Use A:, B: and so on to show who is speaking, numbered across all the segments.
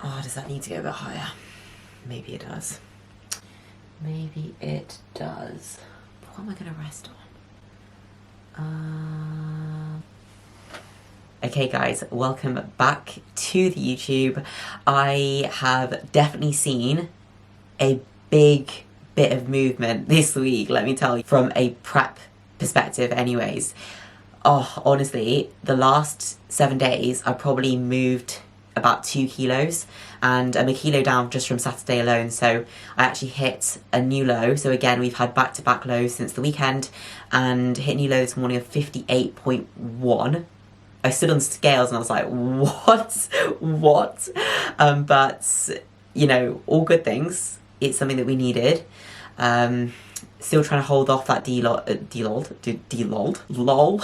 A: Oh, does that need to go a bit higher? Maybe it does. Maybe it does. What am I going to rest on? Okay guys, welcome back to the YouTube. I have definitely seen a big bit of movement this week, let me tell you, from a prep perspective anyways. Oh, honestly, the last 7 days I probably moved about 2 kilos, and I'm a kilo down just from Saturday alone, so I actually hit a new low. So again, we've had back-to-back lows since the weekend, and hit a new low this morning of 58.1. I stood on scales and I was like, what? But, you know, all good things. It's something that we needed. Still trying to hold off that lol.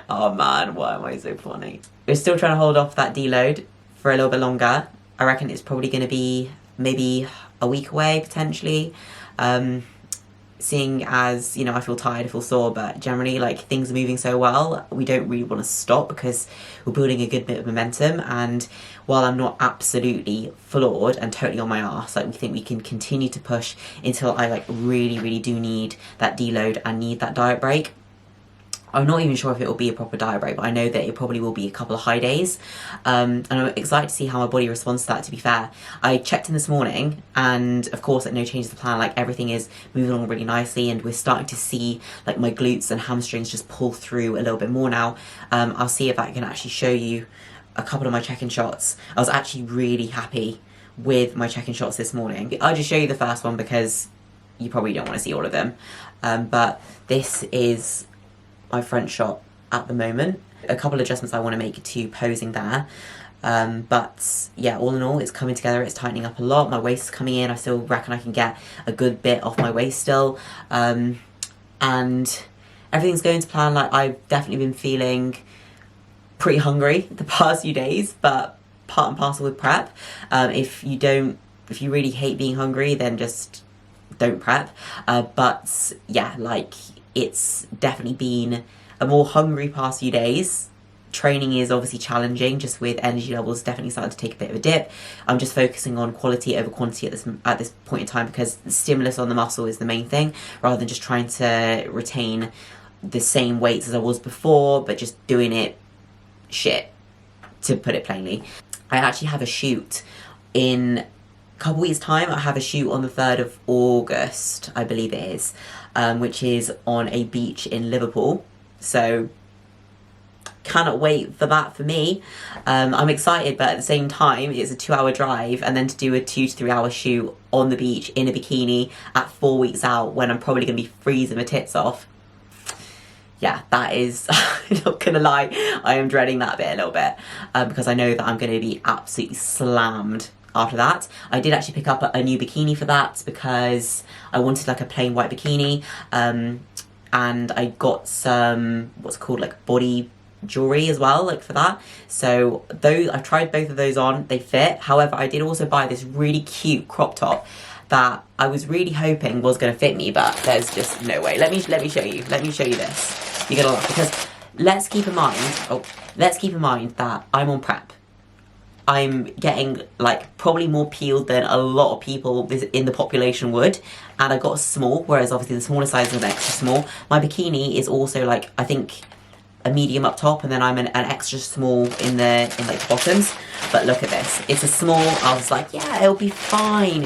A: Oh man, why am I so funny? We're still trying to hold off that deload for a little bit longer. I reckon it's probably going to be maybe a week away, potentially. Seeing as, you know, I feel tired, I feel sore, but generally, like, things are moving so well, we don't really want to stop because we're building a good bit of momentum. And while I'm not absolutely floored and totally on my arse, like, we think we can continue to push until I, like, really do need that deload and need that diet break. I'm not even sure if it will be a proper diet break, but I know that it probably will be a couple of high days. And I'm excited to see how my body responds to that, to be fair. I checked in this morning, and of course, like, no changes to plan, like, everything is moving along really nicely, and we're starting to see, like, my glutes and hamstrings just pull through a little bit more now. I'll see if I can actually show you a couple of my check-in shots. I was actually really happy with my check-in shots this morning. I'll just show you the first one because you probably don't want to see all of them. But this is my front shot at the moment. A couple of adjustments I want to make to posing there. But yeah, all in all, it's coming together, it's tightening up a lot. My waist is coming in. I still reckon I can get a good bit off my waist still. And everything's going to plan. Like, I've definitely been feeling pretty hungry the past few days, but part and parcel with prep. If you really hate being hungry, then just don't prep. But yeah, like, it's definitely been a more hungry past few days. Training is obviously challenging, just with energy levels definitely starting to take a bit of a dip. I'm just focusing on quality over quantity at this point in time, because the stimulus on the muscle is the main thing, rather than just trying to retain the same weights as I was before, but just doing it shit, to put it plainly. I actually have a shoot in a couple weeks time. I have a shoot on the 3rd of August, I believe it is, which is on a beach in Liverpool. So cannot wait for that for me. I'm excited, but at the same time, it's a 2-hour drive, and then to do a 2 to 3 hour shoot on the beach in a bikini at 4 weeks out, when I'm probably going to be freezing my tits off. Yeah, that is, I'm not gonna lie, I am dreading that bit a little bit, because I know that I'm going to be absolutely slammed after that. I did actually pick up a new bikini for that, because I wanted like a plain white bikini, and I got some, what's it called, like body jewelry as well, like for that. So those, I've tried both of those on, they fit. However, I did also buy this really cute crop top that I was really hoping was going to fit me, but there's just no way. Let me show you this. You're gonna laugh, because let's keep in mind that I'm on prep. I'm getting, like, probably more peeled than a lot of people in the population would, and I got a small, whereas obviously the smaller size is an extra small. My bikini is also, like, I think a medium up top, and then I'm an extra small in like the bottoms. But look at this, it's a small. I was like, yeah, it'll be fine,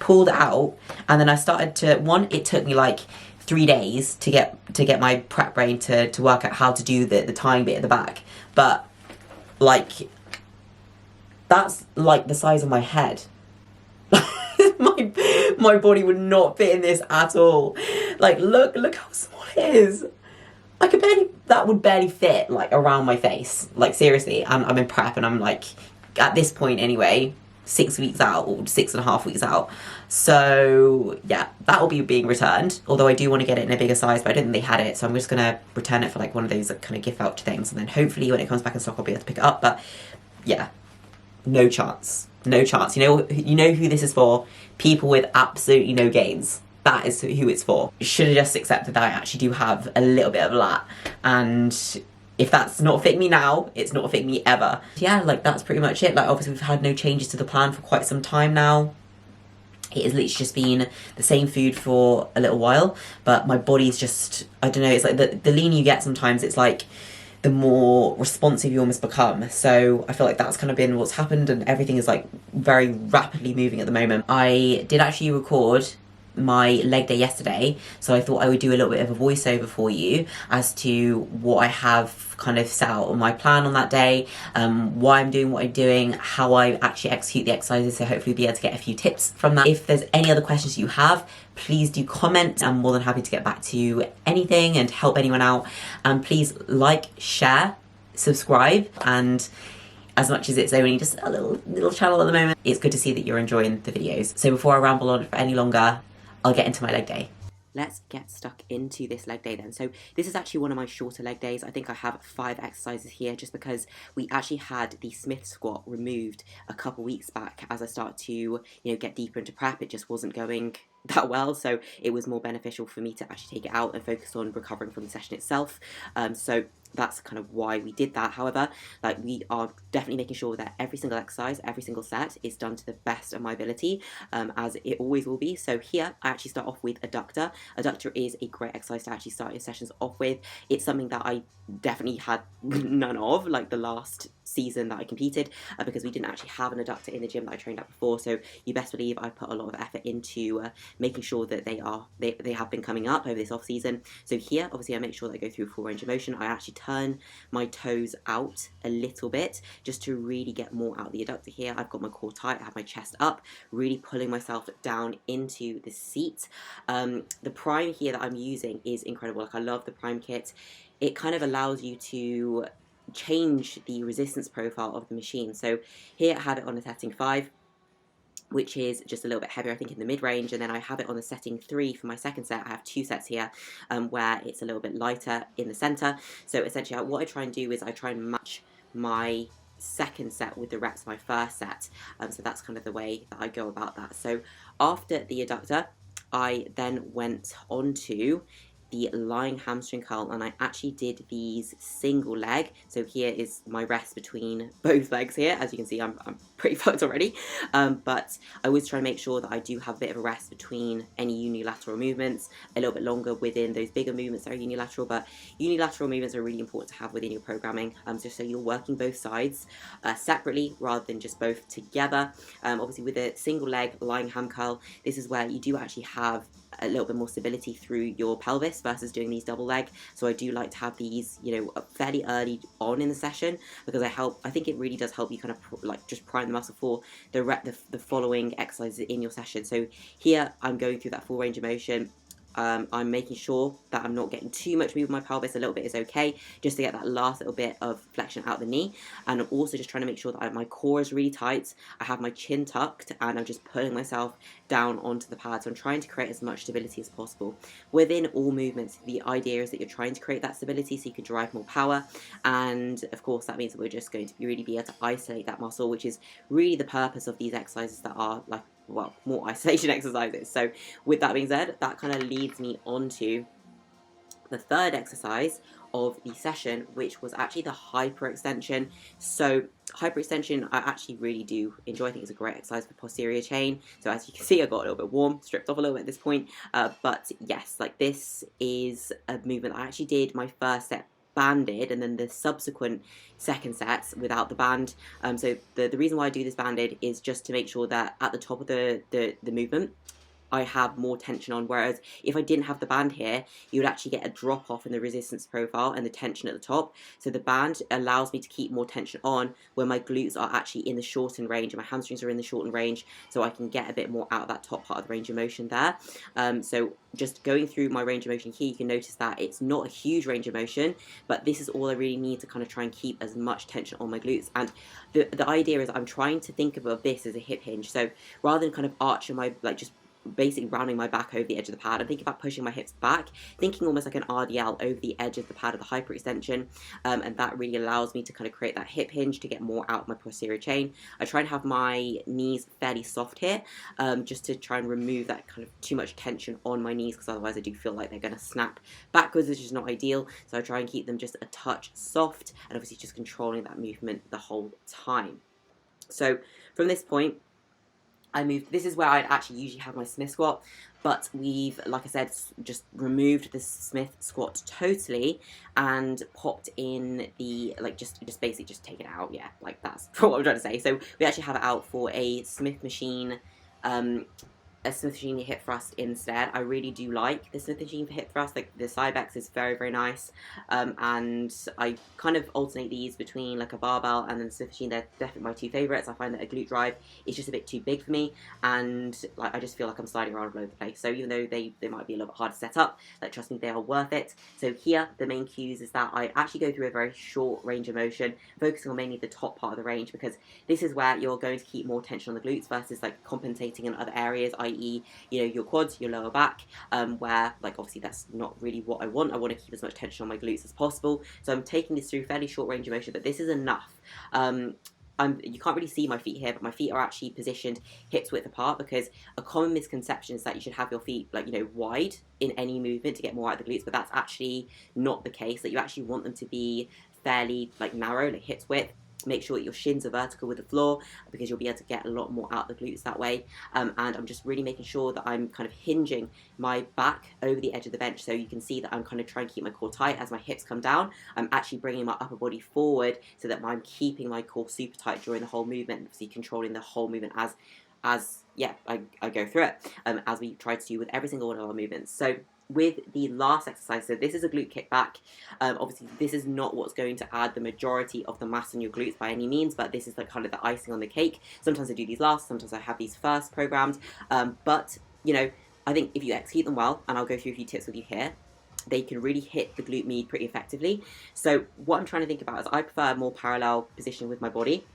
A: pulled it out, and then I started to, it took me like 3 days to get my prep brain to work out how to do the tying bit at the back. But like, that's like the size of my head. my body would not fit in this at all. Like, look how small it is. That would barely fit, like, around my face. Like, seriously, I'm in prep, and I'm, like, at this point anyway, 6 weeks out, or 6.5 weeks out. So, yeah, that will be being returned. Although I do want to get it in a bigger size, but I don't think they had it. So I'm just going to return it for, like, one of those, like, kind of gift voucher things. And then hopefully when it comes back in stock, I'll be able to pick it up. But, yeah, no chance. No chance. You know who this is for? People with absolutely no gains. That is who it's for. Should have just accepted that I actually do have a little bit of lat, and if that's not fitting me now, it's not fitting me ever. Yeah, like that's pretty much it. Like obviously we've had no changes to the plan for quite some time now. It has literally just been the same food for a little while, but my body's just, I don't know, it's like the leaner you get sometimes, it's like the more responsive you almost become. So I feel like that's kind of been what's happened, and everything is like very rapidly moving at the moment. I did actually record my leg day yesterday, so I thought I would do a little bit of a voiceover for you as to what I have kind of set out on my plan on that day, why I'm doing what I'm doing, how I actually execute the exercises, so hopefully be able to get a few tips from that. If there's any other questions you have, please do comment. I'm more than happy to get back to anything and help anyone out. And please like, share, subscribe, and as much as it's only just a little channel at the moment, it's good to see that you're enjoying the videos. So before I ramble on for any longer, I'll get into my leg day. Let's get stuck into this leg day then. So this is actually one of my shorter leg days. I think I have 5 exercises here just because we actually had the Smith squat removed a couple weeks back as I started to, get deeper into prep. It just wasn't going that well, so it was more beneficial for me to actually take it out and focus on recovering from the session itself. So that's kind of why we did that. However, like, we are definitely making sure that every single exercise, every single set is done to the best of my ability, as it always will be. So here I actually start off with adductor. Adductor is a great exercise to actually start your sessions off with. It's something that I definitely had none of, like the last season that I competed, because we didn't actually have an adductor in the gym that I trained at before. So you best believe I put a lot of effort into making sure that they have been coming up over this off season. So here, obviously, I make sure that I go through full range of motion. I actually turn my toes out a little bit just to really get more out of the adductor here. I've got my core tight, I have my chest up, really pulling myself down into the seat. The prime here that I'm using is incredible. Like, I love the prime kit. It kind of allows you to change the resistance profile of the machine. So here I have it on a setting 5, which is just a little bit heavier, I think, in the mid-range, and then I have it on a setting 3 for my second set. I have 2 sets here where it's a little bit lighter in the center. So essentially what I try and do is I try and match my second set with the reps of my first set. So that's kind of the way that I go about that. So after the adductor, I then went on to the lying hamstring curl, and I actually did these single leg. So here is my rest between both legs here. As you can see, I'm pretty fucked already, but I always try to make sure that I do have a bit of a rest between any unilateral movements, a little bit longer within those bigger movements that are unilateral. But unilateral movements are really important to have within your programming, just so you're working both sides separately rather than just both together. Obviously with a single leg lying ham curl, this is where you do actually have a little bit more stability through your pelvis versus doing these double leg. So I do like to have these, fairly early on in the session, because I think it really does help you kind of like just prime the muscle for the following exercises in your session. So here I'm going through that full range of motion. I'm making sure that I'm not getting too much movement with my pelvis. A little bit is okay, just to get that last little bit of flexion out the knee. And I'm also just trying to make sure that my core is really tight. I have my chin tucked, and I'm just pulling myself down onto the pad. So I'm trying to create as much stability as possible. Within all movements, the idea is that you're trying to create that stability so you can derive more power. And of course, that means that we're just going to really be able to isolate that muscle, which is really the purpose of these exercises that are like, well, more isolation exercises. So with that being said, that kind of leads me on to the third exercise of the session, which was actually the hyperextension. So hyperextension, I actually really do enjoy. I think it's a great exercise for posterior chain. So as you can see, I got a little bit warm, stripped off a little bit at this point. But yes, like, this is a movement I actually did my first set banded, and then the subsequent second sets without the band. So the reason why I do this banded is just to make sure that at the top of the movement I have more tension on, whereas if I didn't have the band here, you would actually get a drop off in the resistance profile and the tension at the top. So the band allows me to keep more tension on where my glutes are actually in the shortened range and my hamstrings are in the shortened range, so I can get a bit more out of that top part of the range of motion there. So just going through my range of motion here, you can notice that it's not a huge range of motion, but this is all I really need to kind of try and keep as much tension on my glutes. And the idea is I'm trying to think about this as a hip hinge. So rather than kind of arching my, like, just basically rounding my back over the edge of the pad. I'm thinking about pushing my hips back, thinking almost like an RDL over the edge of the pad of the hyperextension, and that really allows me to kind of create that hip hinge to get more out of my posterior chain. I try and have my knees fairly soft here, just to try and remove that kind of too much tension on my knees, because otherwise I do feel like they're going to snap backwards, which is not ideal. So I try and keep them just a touch soft, and obviously just controlling that movement the whole time. So from this point, I moved, this is where I'd actually usually have my Smith squat, but we've, like I said, just removed the Smith squat totally and popped in the, like, just basically just take it out, yeah, like that's what I'm trying to say. So we actually have it out for a Smith machine, hip thrust instead. I really do like the Smith machine for hip thrust. Like the Cybex is very, very nice, and I kind of alternate these between like a barbell and then the Smith machine. They're definitely my two favorites. I find that a glute drive is just a bit too big for me, and like I just feel like I'm sliding around all over the place. So even though they might be a little bit hard to set up, like trust me, they are worth it. So here the main cues is that I actually go through a very short range of motion, focusing on mainly the top part of the range, because this is where you're going to keep more tension on the glutes versus like compensating in other areas, i.e., you know, your quads, your lower back, where like obviously that's not really what I want. I want to keep as much tension on my glutes as possible. So I'm taking this through fairly short range of motion, but this is enough. You can't really see my feet here, but my feet are actually positioned hips width apart, because a common misconception is that you should have your feet like, you know, wide in any movement to get more out of the glutes, but that's actually not the case. That you actually want them to be fairly like narrow, like hips width. Make sure that your shins are vertical with the floor, because you'll be able to get a lot more out of the glutes that way. And I'm just really making sure that I'm kind of hinging my back over the edge of the bench, so you can see that I'm kind of trying to keep my core tight as my hips come down. I'm actually bringing my upper body forward so that I'm keeping my core super tight during the whole movement, obviously controlling the whole movement as I go through it, as we try to do with every single one of our movements. So with the last exercise, so this is a glute kickback. Obviously this is not what's going to add the majority of the mass in your glutes by any means, but this is like kind of the icing on the cake. Sometimes I do these last, sometimes I have these first programmed, but you know, I think if you execute them well, and I'll go through a few tips with you here, they can really hit the glute med pretty effectively. So what I'm trying to think about is I prefer a more parallel position with my body,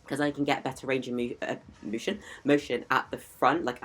A: because I can get better range of motion at the front, like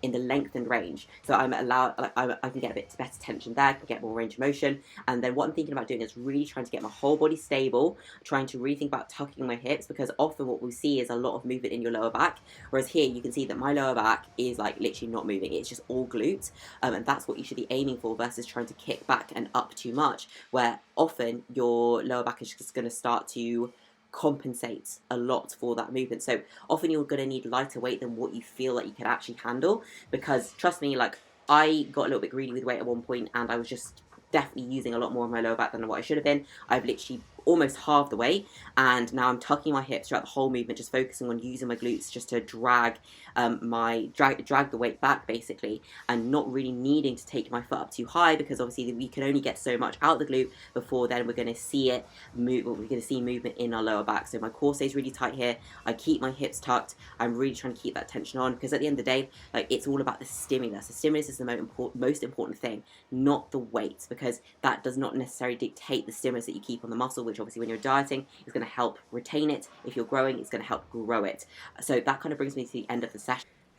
A: in the lengthened range. So I'm allowed, like I can get a bit better tension there, I can get more range of motion. And then what I'm thinking about doing is really trying to get my whole body stable, trying to really think about tucking my hips, because often what we see is a lot of movement in your lower back. Whereas here you can see that my lower back is like literally not moving. It's just all glute. And that's what you should be aiming for, versus trying to kick back and up too much, where often your lower back is just going to start to compensate a lot for that movement. So often you're going to need lighter weight than what you feel like you can actually handle, because trust me, like I got a little bit greedy with weight at one point, and I was just definitely using a lot more of my lower back than what I should have been. I've literally almost halved the weight, and now I'm tucking my hips throughout the whole movement, just focusing on using my glutes just to drag drag the weight back basically, and not really needing to take my foot up too high, because obviously we can only get so much out of the glute before then we're going to see it move, we're going to see movement in our lower back. So my core stays really tight here, I keep my hips tucked, I'm really trying to keep that tension on, because at the end of the day, like it's all about the stimulus. The stimulus is the most important thing, not the weights, because that does not necessarily dictate the stimulus that you keep on the muscle, which obviously when you're dieting is going to help retain it. If you're growing, it's going to help grow it. So that kind of brings me to the end of the session.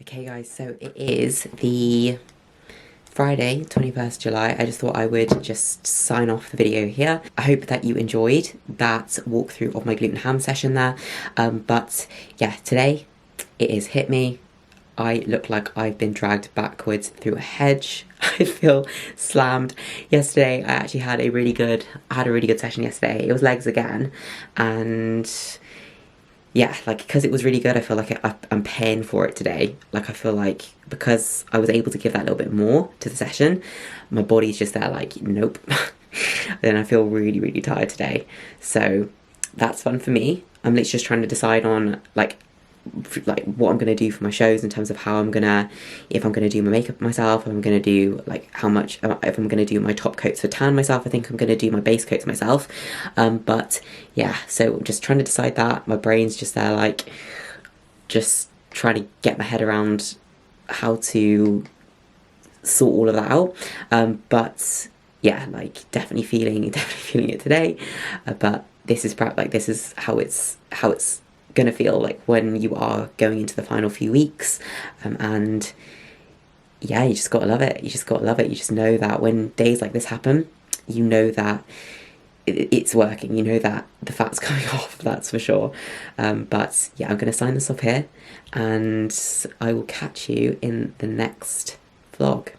A: Okay guys, so it is the Friday, 21st July. I just thought I would just sign off the video here. I hope that you enjoyed that walkthrough of my glute and ham session there. But yeah, today it is hit me. I look like I've been dragged backwards through a hedge. I feel slammed. Yesterday, I actually had a really good session yesterday. It was legs again, and yeah, like because it was really good, I feel like I'm paying for it today. Like I feel like because I was able to give that little bit more to the session, my body's just there like, nope. Then I feel really, really tired today. So that's fun for me. I'm literally just trying to decide on like what I'm going to do for my shows, in terms of how I'm going to, if I'm going to do my makeup myself, if I'm going to do like how much, if I'm going to do my top coats for tan myself. I think I'm going to do my base coats myself. But yeah, so I'm just trying to decide that. My brain's just there like just trying to get my head around how to sort all of that out. But yeah, like definitely feeling it today. But this is perhaps like, this is how it's gonna feel like when you are going into the final few weeks. And yeah, you just gotta love it. You just gotta love it. You just know that when days like this happen, you know that it's working. You know that the fat's coming off, that's for sure. But yeah, I'm gonna sign this off here, and I will catch you in the next vlog.